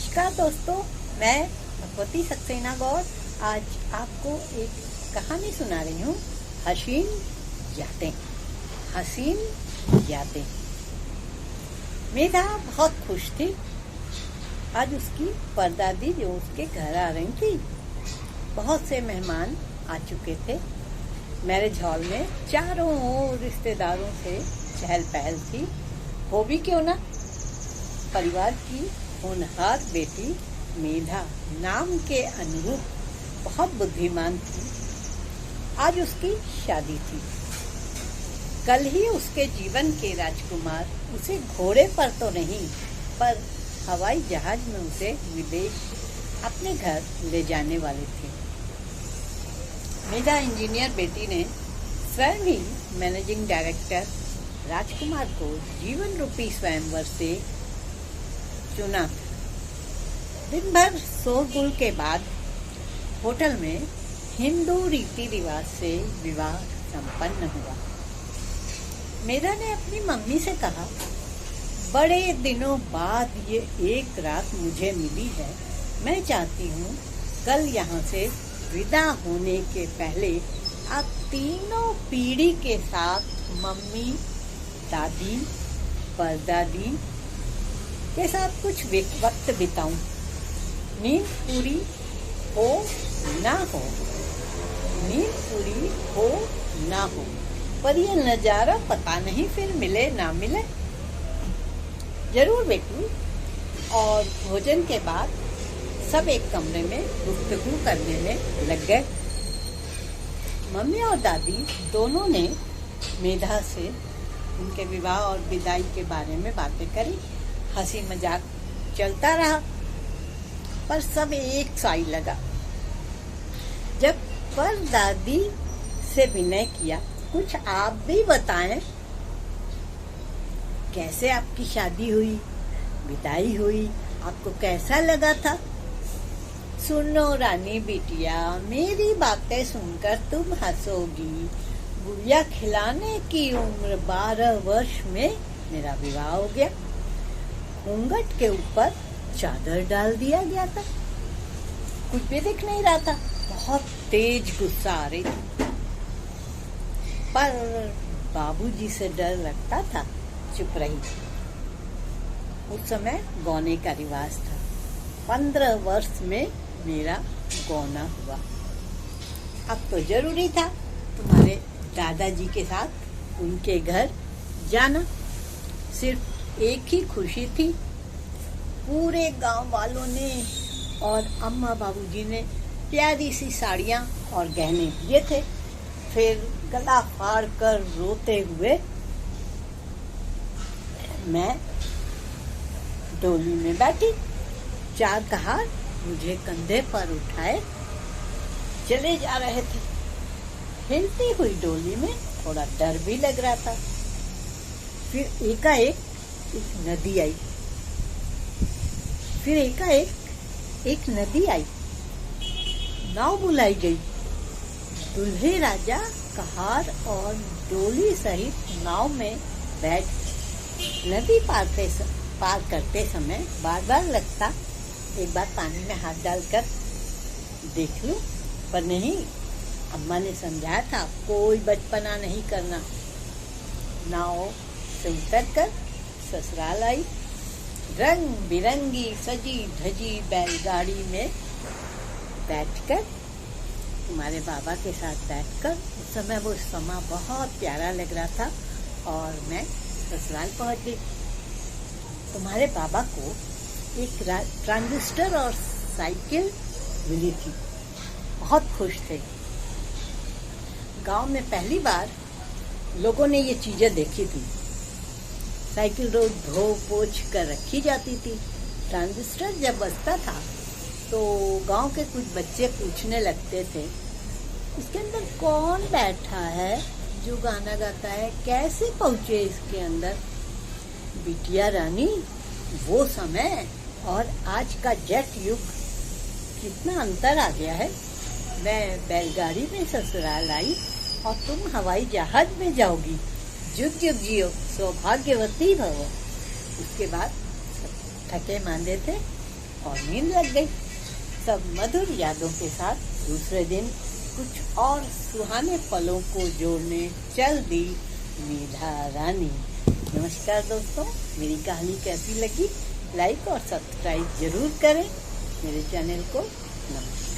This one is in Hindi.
नमस्कार दोस्तों, मैं भगवती सक्सेना गौर आज आपको एक कहानी सुना रही हूँ। हसीन यादें। मेधा बहुत खुश थी। आज उसकी परदादी जो उसके घर आ रही थी। बहुत से मेहमान आ चुके थे। मैरिज हॉल में चारों ओर रिश्तेदारों से चहल पहल थी। हो भी क्यों ना, परिवार की होनहार बेटी मेधा नाम के अनुरूप बहुत बुद्धिमान थी। आज उसकी शादी थी। कल ही उसके जीवन के राजकुमार उसे घोड़े पर तो नहीं पर हवाई जहाज में उसे विदेश अपने घर ले जाने वाले थे। मेधा इंजीनियर बेटी ने स्वयं ही मैनेजिंग डायरेक्टर राजकुमार को जीवन रूपी स्वयंवर से चुना। दिन भर शोरगुल के बाद होटल में हिंदू रीति रिवाज से विवाह संपन्न हुआ। मेधा ने अपनी मम्मी से कहा, बड़े दिनों बाद ये एक रात मुझे मिली है। मैं चाहती हूँ कल यहाँ से विदा होने के पहले आप तीनों पीढ़ी के साथ मम्मी, दादी, परदादी के साथ कुछ वक्त बिताऊं। नींद पूरी हो ना हो, पर ये नजारा पता नहीं फिर मिले ना मिले। जरूर बेटी। और भोजन के बाद सब एक कमरे में गुफ्तगू करने में लग गए। मम्मी और दादी दोनों ने मेधा से उनके विवाह और विदाई के बारे में बातें करी। हंसी मजाक चलता रहा, पर सब एक सा ही लगा। जब पर दादी से विनय किया, कुछ आप भी बताएं, कैसे आपकी शादी हुई, विदाई हुई, आपको कैसा लगा था? सुनो रानी बिटिया, मेरी बातें सुनकर तुम हंसोगी। गुड़िया खिलाने की उम्र 12 वर्ष में मेरा विवाह हो गया। घूंघट के ऊपर चादर डाल दिया गया था। कुछ भी दिख नहीं रहा था। बहुत तेज गुस्सा आ रही थी, पर बाबूजी से डर लगता था। चुप रही। उस समय गौने का रिवाज था। 15 वर्ष में मेरा गौना हुआ। अब तो जरूरी था तुम्हारे दादाजी के साथ उनके घर जाना। सिर्फ एक ही खुशी थी। पूरे गांव वालों ने और अम्मा बाबूजी ने प्यारी सी साड़ियां और गहने दिए थे। फिर गला फाड़ कर रोते हुए मैं डोली में बैठी। चार कहार मुझे कंधे पर उठाए चले जा रहे थे। हिलती हुई डोली में थोड़ा डर भी लग रहा था। फिर एकाएक एक नदी आई। नाव बुलाई गई। दूल्हे राजा कहार और डोली सहित नाव में बैठ नदी पार करते समय बार बार लगता एक बार पानी में हाथ डालकर देख लूं, पर नहीं। अम्मा ने समझाया था, कोई बचपना नहीं करना। नाव से उतरकर ससुराल आई। रंग बिरंगी सजी धजी बैलगाड़ी में बैठकर तुम्हारे बाबा के साथ बैठकर, उस समय वो समय बहुत प्यारा लग रहा था। और मैं ससुराल पहुंच गई। तुम्हारे बाबा को एक ट्रांजिस्टर और साइकिल मिली थी। बहुत खुश थे। गांव में पहली बार लोगों ने ये चीजें देखी थी। साइकिल रोज धो पोछ कर रखी जाती थी। ट्रांजिस्टर जब बजता था तो गांव के कुछ बच्चे पूछने लगते थे, इसके अंदर कौन बैठा है जो गाना गाता है, कैसे पहुंचे इसके अंदर? बिटिया रानी, वो समय और आज का जेट युग कितना अंतर आ गया है। मैं बैलगाड़ी में ससुराल आई और तुम हवाई जहाज में जाओगी। जुग जुग जियो, सौभाग्यवती भव। उसके बाद थके मांदे थे। और नींद लग गई। सब मधुर यादों के साथ दूसरे दिन कुछ और सुहाने पलों को जोड़ने चल दी मेधा रानी। नमस्कार दोस्तों, मेरी कहानी कैसी लगी? लाइक और सब्सक्राइब जरूर करें मेरे चैनल को। नमस्कार।